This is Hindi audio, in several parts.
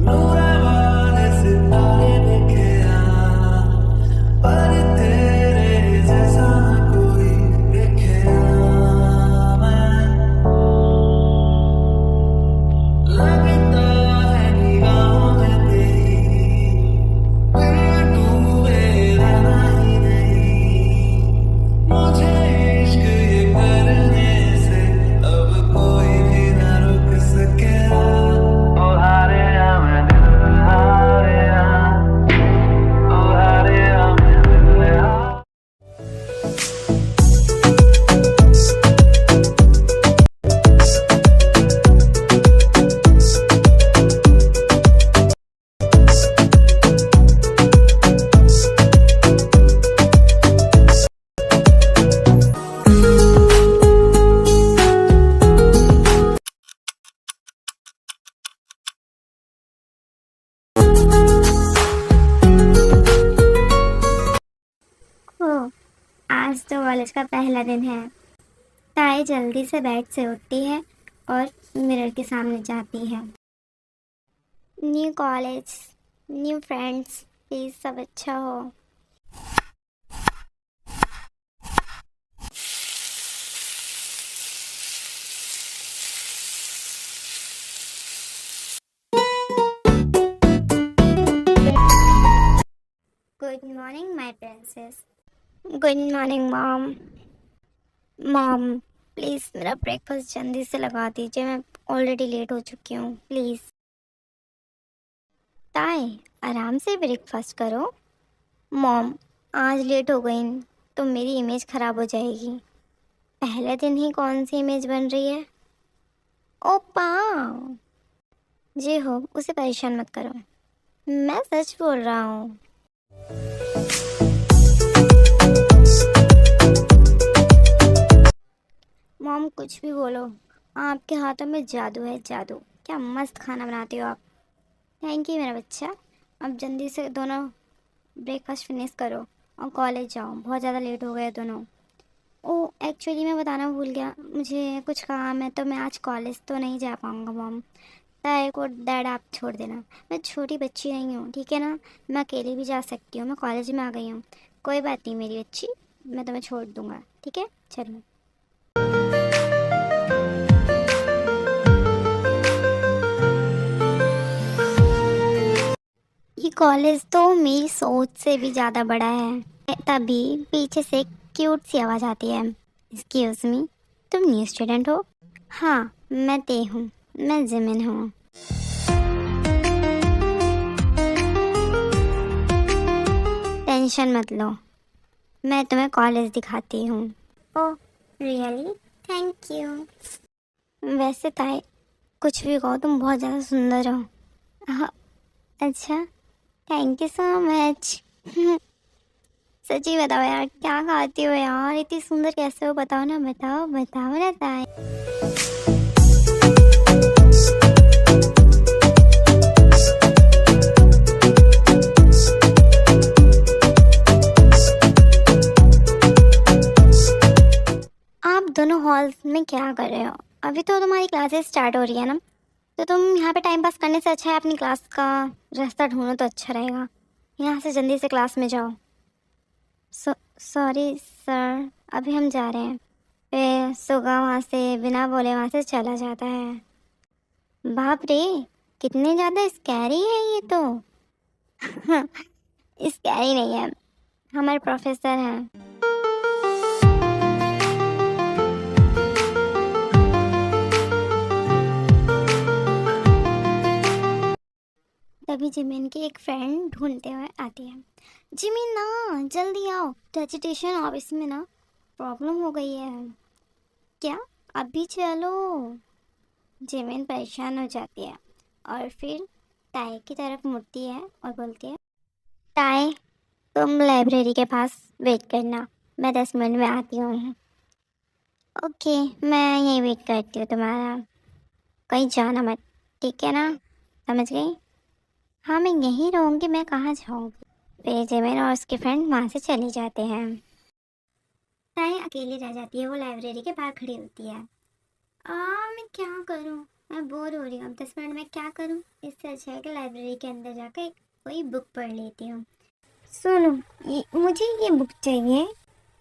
नूरे वाले सितारे दिखे पर तेरे जैसा कोई देखे मैं लगता है निगाहों में तेरी फिर डूबे रहना ही नहीं मुझे इश्क ये करने से अब कोई भी ना रुक सके ओ हारे मैं दिल हारे ओ हारे मैं दिल हारे ओह, आज तो कॉलेज का पहला दिन है। ताई जल्दी से बेड से उठती है और मिरर के सामने जाती है। New college, new friends, please सब अच्छा हो। Good morning my princess. Good morning mom. Mom please मेरा ब्रेकफास्ट जल्दी से लगा दीजिए, मैं ऑलरेडी लेट हो चुकी हूँ प्लीज़। ताई आराम से ब्रेकफास्ट करो। मॉम आज लेट हो गई तो मेरी इमेज ख़राब हो जाएगी। पहले दिन ही कौन सी इमेज बन रही है। ओपा जी हो, उसे परेशान मत करो, मैं सच बोल रहा हूँ। मॉम कुछ भी बोलो, आपके हाथों में जादू है, जादू। क्या मस्त खाना बनाती हो आप। थैंक यू मेरा बच्चा। अब जल्दी से दोनों ब्रेकफास्ट फिनिश करो और कॉलेज जाओ, बहुत ज़्यादा लेट हो गए दोनों। ओ एक्चुअली मैं बताना भूल गया, मुझे कुछ काम है तो मैं आज कॉलेज तो नहीं जा पाऊँगा मॉम। ताई को डैड आप छोड़ देना, मैं छोटी बच्ची नहीं हूँ, ठीक है ना। मैं अकेली भी जा सकती हूँ, मैं कॉलेज में आ गई हूँ। कोई बात नहीं मेरी बच्ची, मैं तुम्हें छोड़ दूँगा, ठीक है चलो। ये कॉलेज तो मेरी सोच से भी ज़्यादा बड़ा है। तभी पीछे से क्यूट सी आवाज़ आती है। एक्सक्यूज मी, तुम न्यू स्टूडेंट हो। हाँ मैं ते हूँ, मैं जिमिन हूँ। टेंशन मत लो, मैं तुम्हें कॉलेज दिखाती हूँ। Oh really, thank you. वैसे ताई कुछ भी कहो, तुम बहुत ज़्यादा सुंदर हो। हाँ अच्छा, थैंक यू सो मच। सच्ची बताओ यार, क्या खाती हो यार, इतनी सुंदर कैसे हो, बताओ ना, बताओ बताओ ना ताई। आप दोनों हॉल्स में क्या कर रहे हो। अभी तो तुम्हारी क्लासेस स्टार्ट हो रही है ना, तो तुम यहाँ पे टाइम पास करने से अच्छा है अपनी क्लास का रास्ता ढूंढो तो अच्छा रहेगा। यहाँ से जल्दी से क्लास में जाओ। सॉरी सर, अभी हम जा रहे हैं। फिर सुगा वहाँ से बिना बोले वहाँ से चला जाता है। बाप रे, कितने ज़्यादा स्कैरी है ये तो। स्कैरी नहीं है, हमारे प्रोफेसर हैं। तभी जिमिन की एक फ्रेंड ढूंढते हुए आती है। जिमिन ना जल्दी आओ, वेजिटेशन ऑफिस में ना प्रॉब्लम हो गई है। क्या, अभी चलो। जिमिन परेशान हो जाती है और फिर ताई की तरफ मुड़ती है और बोलती है, ताई तुम लाइब्रेरी के पास वेट करना, मैं 10 मिनट में आती हूँ। ओके, मैं यहीं वेट करती हूँ तुम्हारा, कहीं जाना मत, ठीक है ना, समझ गई। हाँ मैं यहीं रहूँगी, मैं कहाँ जाऊँगी। फिर जिमिन और उसके फ्रेंड वहाँ से चले जाते हैं। ताई अकेली रह जाती है, वो लाइब्रेरी के बाहर खड़ी होती है। मैं क्या करूँ, मैं बोर हो रही हूँ, अब 10 मिनट में क्या करूँ? इससे अच्छा है कि लाइब्रेरी के अंदर जाकर कोई बुक पढ़ लेती हूँ। सुनो, मुझे ये बुक चाहिए,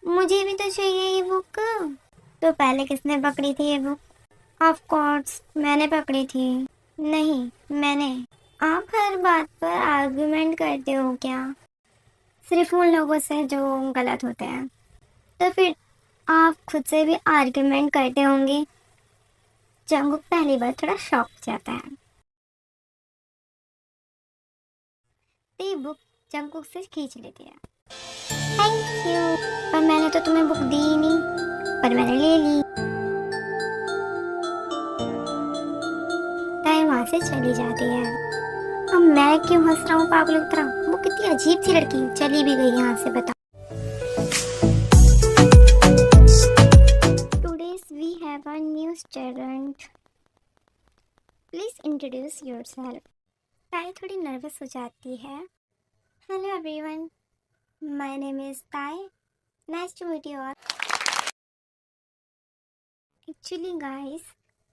मुझे भी तो चाहिए ये बुक। तो पहले किसने पकड़ी थी ये बुक? ऑफ कोर्स मैंने पकड़ी थी। नहीं, मैंने। आप हर बात पर आर्गुमेंट करते हो क्या? सिर्फ उन लोगों से जो गलत होते हैं। तो फिर आप खुद से भी आर्गुमेंट करते होंगे। जंगकुक पहली बार थोड़ा शॉक हो जाता है। तो ये बुक जंगकुक से खींच लेती है। Thank you. पर मैंने तो तुम्हें बुक दी ही नहीं, पर मैंने ले ली। ताई वहां से चली जाती है। अब मैं क्यों हंस रहा हूँ पागलों की तरह? वो कितनी अजीब सी लड़की, चली भी गई यहाँ से, बताओ। Today's we have a new student. Please introduce yourself. ताई थोड़ी नर्वस हो जाती है। Hello everyone, my name is Tai. Nice to meet you all. Actually guys,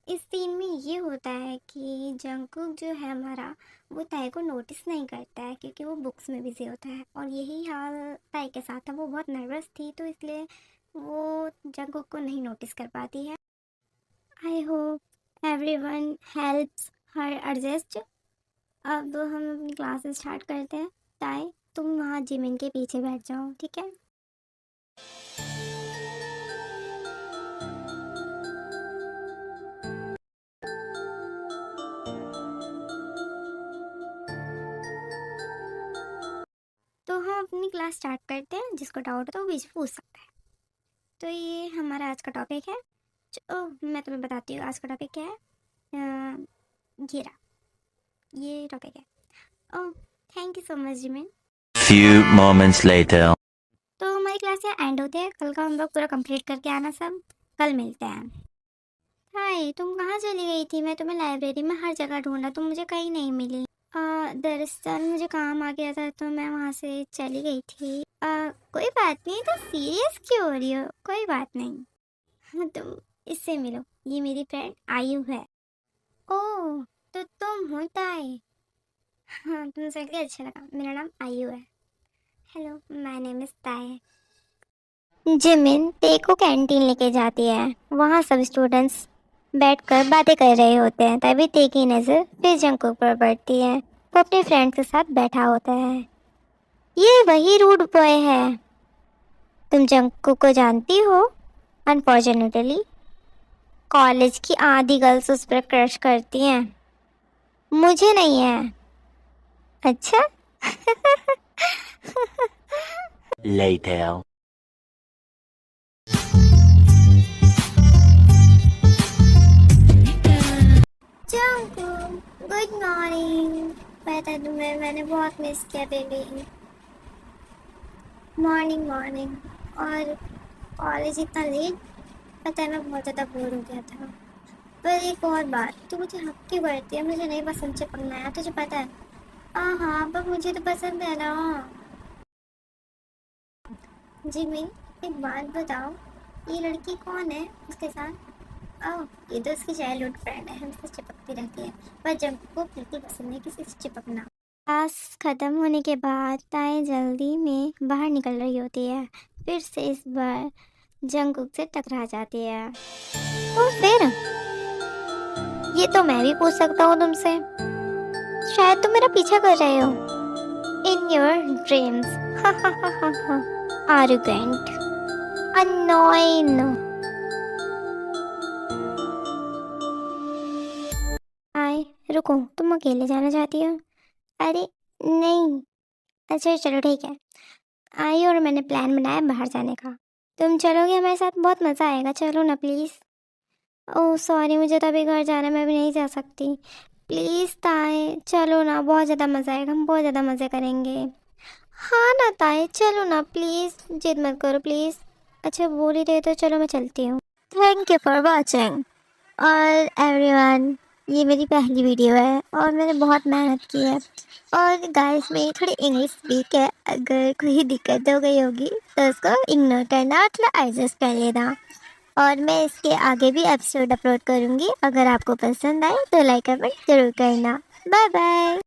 इस सीन में ये होता है कि जंगकुक जो है हमारा, वो ताई को नोटिस नहीं करता है क्योंकि वो बुक्स में बिजी होता है। और यही हाल ताई के साथ था, वो बहुत नर्वस थी तो इसलिए वो जंगकुक को नहीं नोटिस कर पाती है। I hope everyone helps her adjust. अब हम अपनी क्लासेस स्टार्ट करते हैं। ताई तुम वहाँ जिमिन के पीछे बैठ जाओ, ठीक है? तो हम अपनी क्लास स्टार्ट करते हैं। जिसको डाउट हो तो वो बीच में पूछ सकता है। तो ये हमारा आज का टॉपिक है। मैं तुम्हें बताती हूँ आज का टॉपिक क्या है। ये रहा, ये टॉपिक है। Oh thank you so much Jimin. Few moments later. तो हमारी क्लास यहाँ एंड होती है। कल का होमवर्क पूरा कंप्लीट करके आना सब। कल मिलते हैं। हाय, तुम कहाँ चली गई थी? मैं तुम्हें लाइब्रेरी में हर जगह ढूंढा, तुम मुझे कहीं नहीं मिली। दरअसल मुझे काम आ गया था तो मैं वहाँ से चली गई थी। कोई बात नहीं, तो सीरियस क्यों हो रही हो? कोई बात नहीं। हाँ, तुम इससे मिलो, ये मेरी फ्रेंड आयु है। ओह तो तुम हो ताई? हाँ तुमसे मिलकर अच्छा लगा। मेरा नाम आयु है। हेलो, माय नेम इज ताई। जिमिन ते को कैंटीन लेके जाती है। वहाँ सब स्टूडेंट्स बैठकर बातें कर रहे होते हैं। तभी ते की नज़र फिर जंगकुक पर पड़ती है। वो अपने फ्रेंड्स के साथ बैठा होता है। ये वही रूड बॉय है। तुम जंगकुक को जानती हो? अनफॉर्चुनेटली कॉलेज की आधी गर्ल्स उस पर क्रश करती हैं। मुझे नहीं है। अच्छा Later. Jungkook good morning. पता है तुम्हें, मैंने बहुत मिस किया बेबी। Morning morning. और कॉलेज इतना लेट? पता है मैं बहुत ज़्यादा बोर हो गया था। पर एक और बात, तू मुझे हक क्यों करती है? मुझे नहीं पसंद चिपकना है, तुझे पता है। हाँ पर मुझे तो पसंद है ना। जी मैं एक बात बताओ, ये लड़की कौन है उसके साथ? ओह ये तो उसकी चाइल्डहुड फ्रेंड है, हमसे चिपकती रहती है। पर जब को बिल्कुल पसंद है किसी से चिपकना। क्लास ख़त्म होने के बाद ताई जल्दी में बाहर निकल रही होती है। फिर से इस बार जंगकुक से टकरा जाती है। तो फिर ये तो मैं भी पूछ सकता हूँ तुमसे। शायद तुम मेरा पीछा कर रहे हो। In your dreams. Arrogant, annoying. आए रुको, तुम अकेले जाना चाहती हो? अरे नहीं। अच्छा चलो ठीक है। आई और मैंने प्लान बनाया बाहर जाने का। तुम चलोगे हमारे साथ? बहुत मज़ा आएगा, चलो ना प्लीज़। ओह सॉरी, मुझे तो अभी घर जाना है, मैं भी नहीं जा सकती। प्लीज़ ताए चलो ना, बहुत ज़्यादा मज़ा आएगा, हम बहुत ज़्यादा मज़े करेंगे। हाँ ना ताए चलो ना प्लीज़, जिद मत करो प्लीज़। अच्छा बोल ही रहे तो चलो मैं चलती हूँ। Thank you for watching. और एवरीवन, ये मेरी पहली वीडियो है और मैंने बहुत मेहनत की है। और गाइस मेरी थोड़ी इंग्लिश वीक है, अगर कोई दिक्कत हो गई होगी तो उसको इग्नोर करना, थोड़ा एडजस्ट कर लेना। और मैं इसके आगे भी एपिसोड अपलोड करूँगी। अगर आपको पसंद आए तो लाइक कमेंट ज़रूर करना। Bye bye.